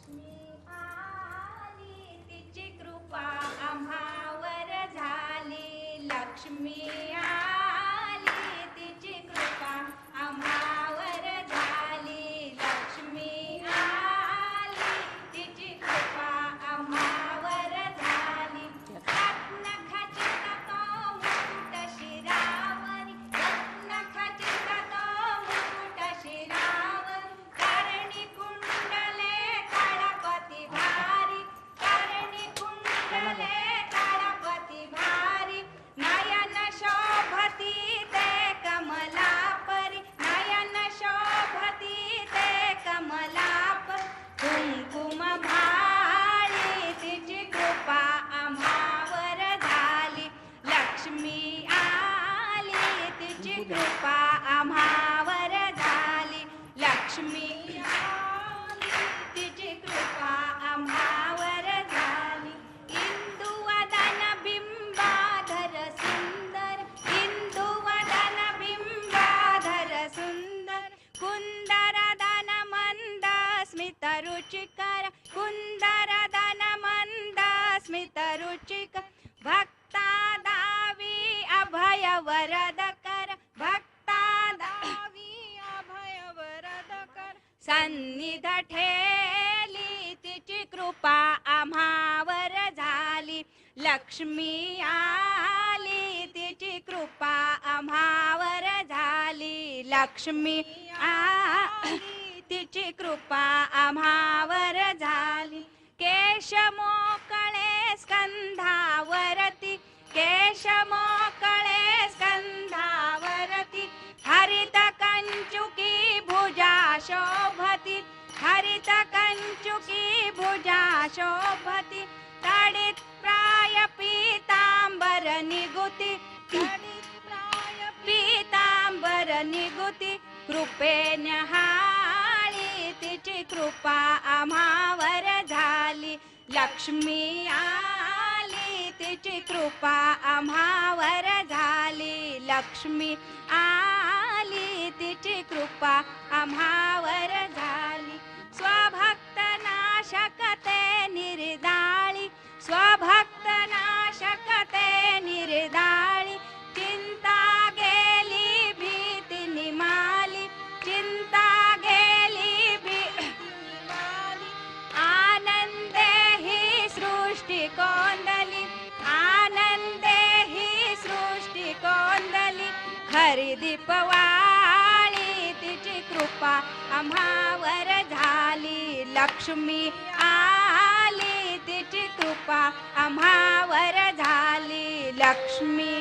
आली तिची कृपा आम्हावर झाली. लक्ष्मी आली तिची कृपा आम्हावर झाली. लक्ष्मी आली तिची कृपा आम्हावर झाली. रत्नखचित तो मुकुट शिरावरी, रत्नखचित तो मुकुट शिरावरी. करणी कुंडले काळपती भारी, करणी कुंडले काळपती भारी. नयन शोभती ते कमलापरी, नयन शोभती ते कमलापरी. कुंकुम भाळी तिची कृपा आम्हावर झाली. लक्ष्मी आली तिची कृपा आम्हावर झाली. लक्ष्मी आली तिची कृपा आम्हावर झाली. इंदुवदन बिंबाधर सुंदर, इंदुवदन बिंबाधर सुंदर. कुंदरदन मंद स्मित रुचिकर, कुंदरदन मंद स्मित रुचिकर. भक्ता दावी अभय वरद कर, भक्ता दावी अभय वरद कर. सन्निध ठेली तिची कृपा आम्हावर झाली. लक्ष्मी आली तिची कृपा आम्हावर झाली. लक्ष्मी आली तिची कृपा आम्हावर झाली. केश मोकळे स्कंधावरती, केश मोकळे स्कंधावरती. हरित कंचुकी भुजा शोभती, हरित कंचुकी भुजा शोभती. तडित प्राय पीतांबर निगुती, तडित प्राय पीतांबर निगुती. कृपेने हाळी तिची कृपा आम्हावर झाली. लक्ष्मी आली तिची कृपा आम्हावर झाली. लक्ष्मी आली तिची कृपा आम्हावर झाली. स्वभक्त नाशकते निर्दाळी, स्वभक्त नाशकते निर्दाळी. चिंता गेली भीती निमाली, चिंता गेली भीती निमाली. आनंदे ही सृष्टी कोंदली, आनंदे ही सृष्टी कोंदली. खरी दीपवाळी तिची कृपा आम्हावर झाली. लक्ष्मी आली तिची कृपा आम्हावर झाली. लक्ष्मी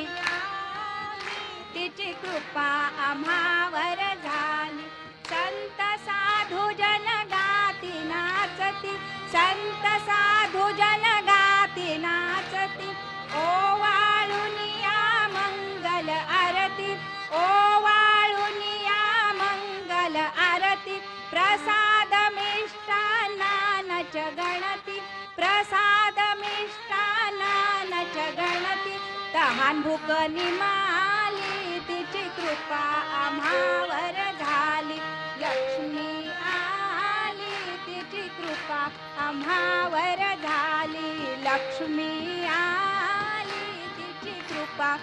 तिची कृपा आम्हावर झाली. संत साधू जन गाती नाचती, संत साधू जन गाती नाचती. ओवाळुनिया मंगल आरती, ओवाळुनिया मंगल आरती. प्रसाद मिष्टान्नाच गणती, प्रसाद मिष्टान्नाच गणती. तहान भूक निमाली तिची कृपा आम्हावर झाली. लक्ष्मी आली तिची कृपा आम्हावर झाली. लक्ष्मी आली तिची कृपा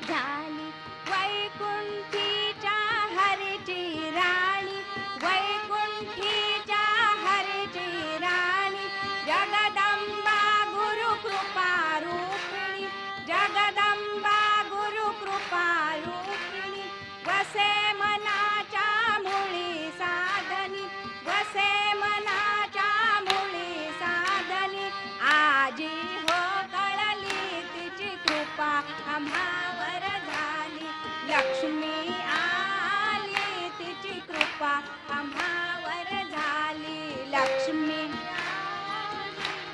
झाली. वैकुंठीच्या हरीची राणी, वैकुंठीच्या हरीची राणी. जगदंबा गुरु कृपा रूपिणी, जगदंबा गुरु कृपा रूपिणी. वसे मनाच्या मुळी साधनी, वसे मनाच्या मुळी साधनी. आजी हो कळली तिची कृपा आम्हावर झाली. लक्ष्मी आली तिची कृपा आम्हावर झाली. लक्ष्मी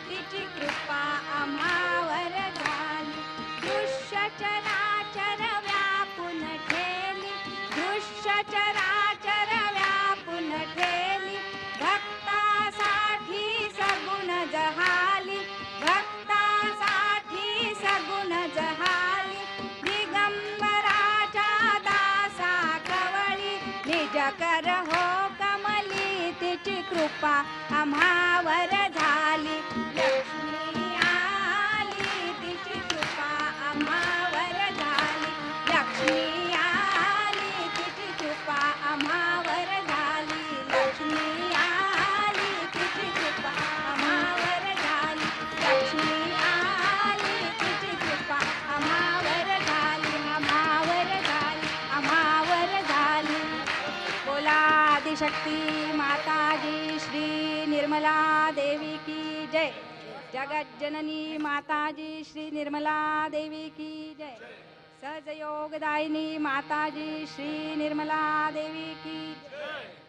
तिची कृपा आम्हावर झाली. दृश्य चराचर व्यापून ठेली, दृश्य चराचर व्यापून ठेली. भक्तासाठी सगुण जहाली, भक्तासाठी सगुण जहाली. दिगंबराच्या दासा कवळी निज कर हो कमली तिची कृपा आम्हावर झाली लक्ष्मी आली तिची कृपा आम्हावर झाली लक्ष्मी आली तिची कृपा आम्हावर झाली लक्ष्मी आली तिची कृपा आम्हावर झाली लक्ष्मी आली तिची कृपा आम्हावर झाली आम्हावर झाली आम्हावर झाली बोला आदिशक्ती माताजी श्री निर्मला देवी की जय जगज्जननी माताजी श्री निर्मला देवी की जय सहजयोगदायिनी माताजी श्री निर्मला देवी की जय